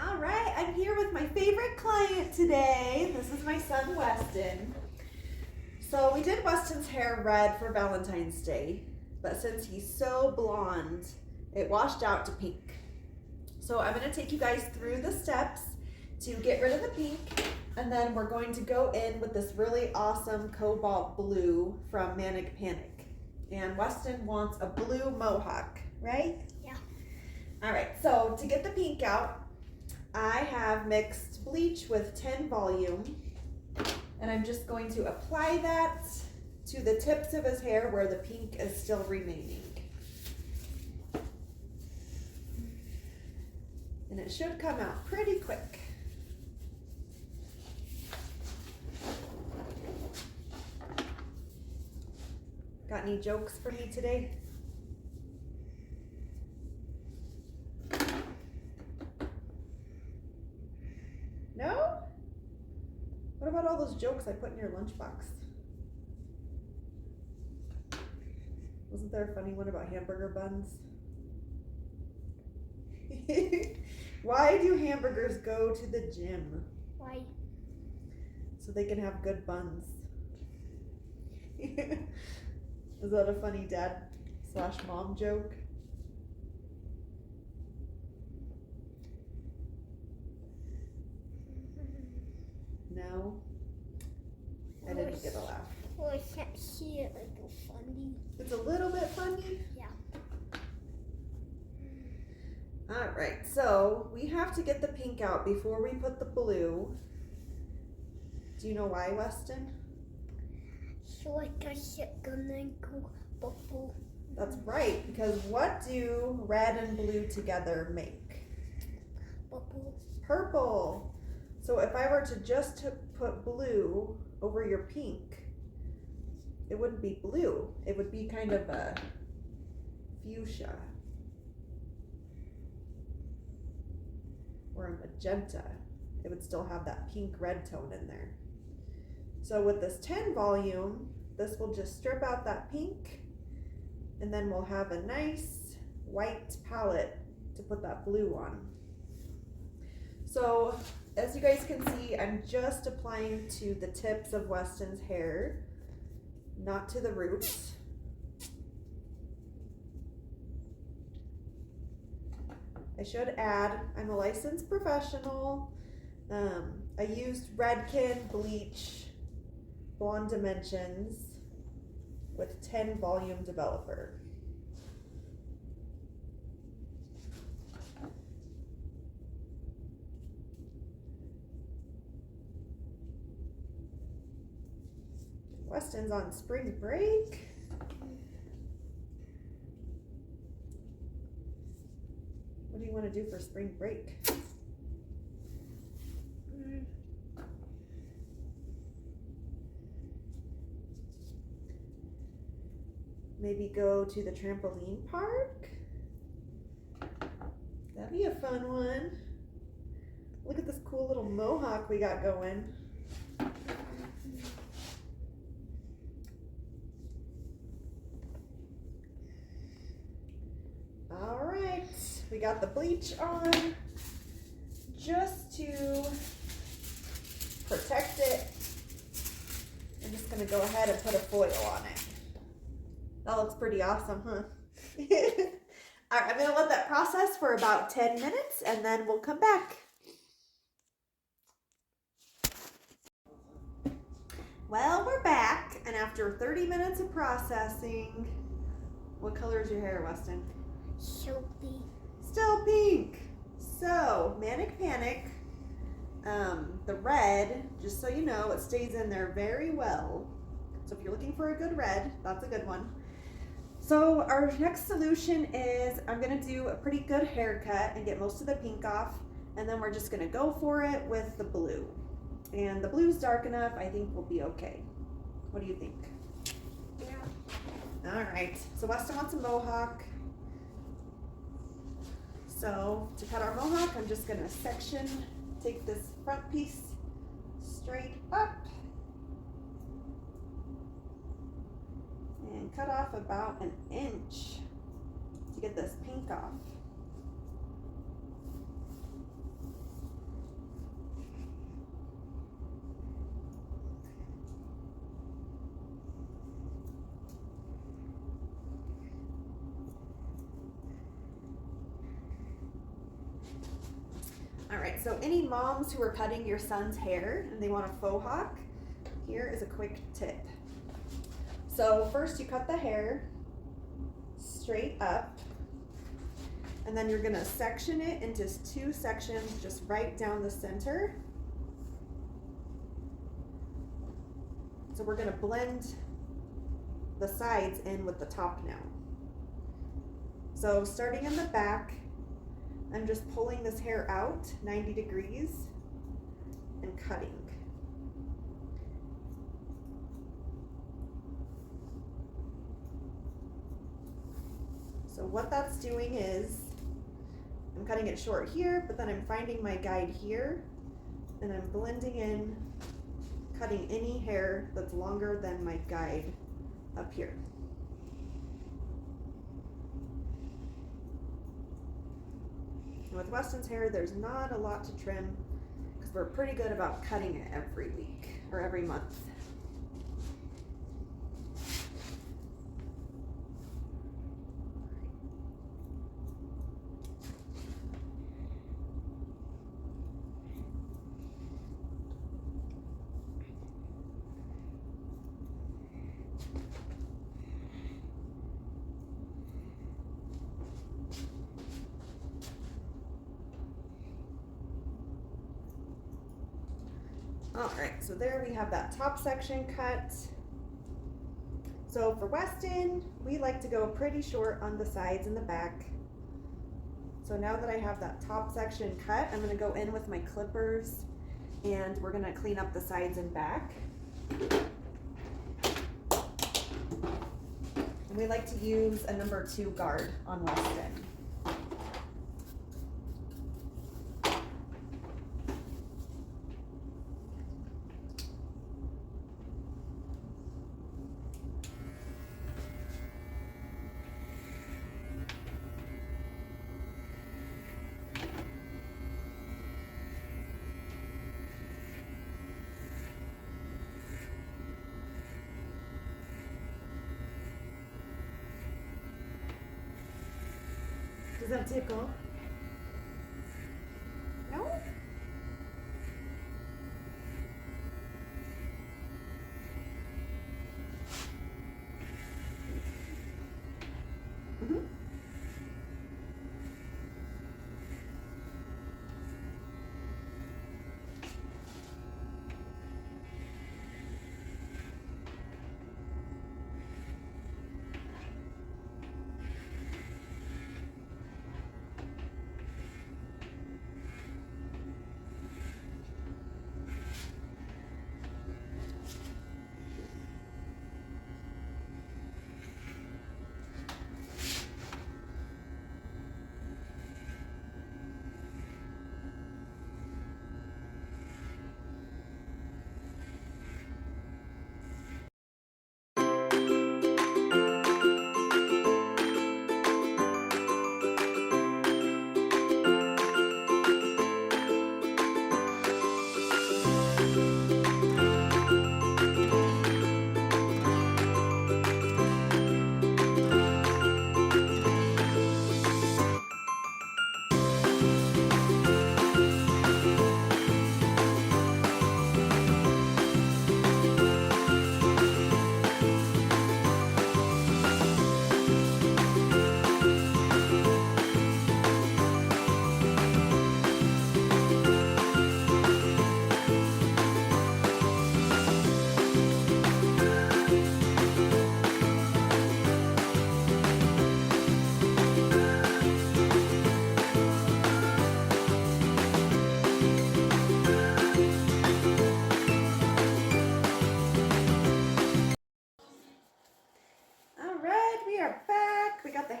All right, I'm here with my favorite client today. This is my son, Weston. So we did Weston's hair red for Valentine's Day, but since he's so blonde, it washed out to pink. So I'm gonna take you guys through the steps to get rid of the pink, and then we're going to go in with this really awesome cobalt blue from Manic Panic. And Weston wants a blue Mohawk, right? Yeah. All right, so to get the pink out, I have mixed bleach with 10 volume, and I'm just going to apply that to the tips of his hair where the pink is still remaining. And it should come out pretty quick. Got any jokes for me today? No? What about all those jokes I put in your lunchbox? Wasn't there a funny one about hamburger buns? Why do hamburgers go to the gym? Why? So they can have good buns. Is that a funny dad/mom joke? No? I didn't get a laugh. Well, I can't see it like a funny. It's a little bit funny? Yeah. All right, so we have to get the pink out before we put the blue. Do you know why, Weston? So I guess it's gonna go bubble. That's right, because what do red and blue together make? Bubble. Purple. So if I were to just put blue over your pink, it wouldn't be blue. It would be kind of a fuchsia or a magenta. It would still have that pink red tone in there. So with this 10 volume, this will just strip out that pink, and then we'll have a nice white palette to put that blue on. So as you guys can see, I'm just applying to the tips of Weston's hair, not to the roots. I should add, I'm a licensed professional. I used Redken Bleach Blonde Dimensions with 10 volume developer. Weston's on spring break. What do you want to do for spring break? Maybe go to the trampoline park? That'd be a fun one. Look at this cool little mohawk we got going. All right, we got the bleach on just to protect it. I'm just gonna go ahead and put a foil on it. That looks pretty awesome, huh? All right, I'm gonna let that process for about 10 minutes and then we'll come back. Well, we're back, and after 30 minutes of processing, what color is your hair, Weston? Soapy. Still pink. So, Manic Panic, the red, just so you know, it stays in there very well. So if you're looking for a good red, that's a good one. So our next solution is I'm gonna do a pretty good haircut and get most of the pink off, and then we're just gonna go for it with the blue. And the blue's dark enough, I think we'll be okay. What do you think? Yeah. All right, so Weston wants a mohawk. So to cut our mohawk, I'm just gonna take this front piece straight up and cut off about an inch to get this pink off. All right, so any moms who are cutting your son's hair and they want a faux hawk, here is a quick tip. So first you cut the hair straight up, and then you're gonna section it into 2 sections just right down the center. So we're gonna blend the sides in with the top now. So starting in the back, I'm just pulling this hair out 90 degrees and cutting. So what that's doing is, I'm cutting it short here, but then I'm finding my guide here, and I'm blending in, cutting any hair that's longer than my guide up here. And with Weston's hair, there's not a lot to trim because we're pretty good about cutting it every week or every month. All right, so there we have that top section cut. So for Weston, we like to go pretty short on the sides and the back. So now that I have that top section cut, I'm gonna go in with my clippers and we're gonna clean up the sides and back. And we like to use a number 2 guard on Weston. Does that tickle? No? Mm-hmm.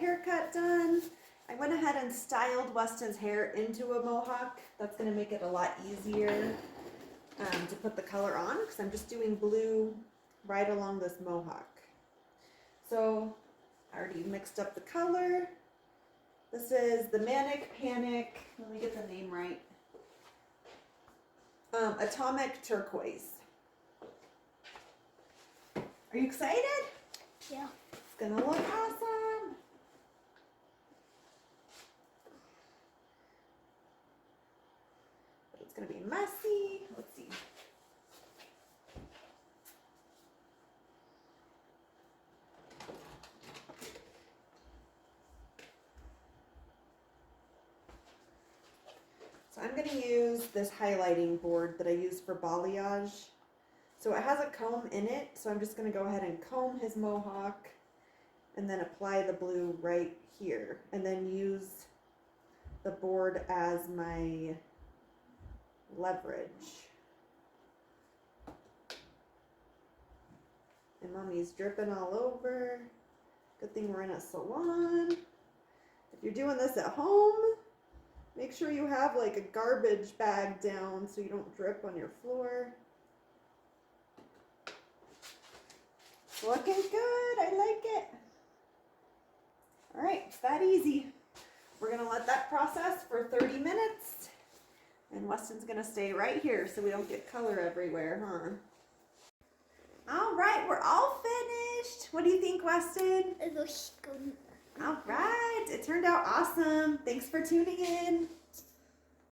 Haircut done. I went ahead and styled Weston's hair into a mohawk. That's going to make it a lot easier to put the color on because I'm just doing blue right along this mohawk. So I already mixed up the color. This is the Manic Panic, let me get the name right, Atomic Turquoise. Are you excited? Yeah. It's gonna look awesome. it's gonna be messy. Let's see. So I'm going to use this highlighting board that I use for balayage. So it has a comb in it, so I'm just going to go ahead and comb his mohawk and then apply the blue right here. And then use the board as my leverage. And Mommy's dripping all over. Good thing we're in a salon. If you're doing this at home, make sure you have like a garbage bag down so you don't drip on your floor. It's looking good. I like it. All right, it's that easy. We're gonna let that process for 30 minutes. And Weston's gonna stay right here so we don't get color everywhere, huh? All right, we're all finished. What do you think, Weston? It looks good. All right, it turned out awesome. Thanks for tuning in.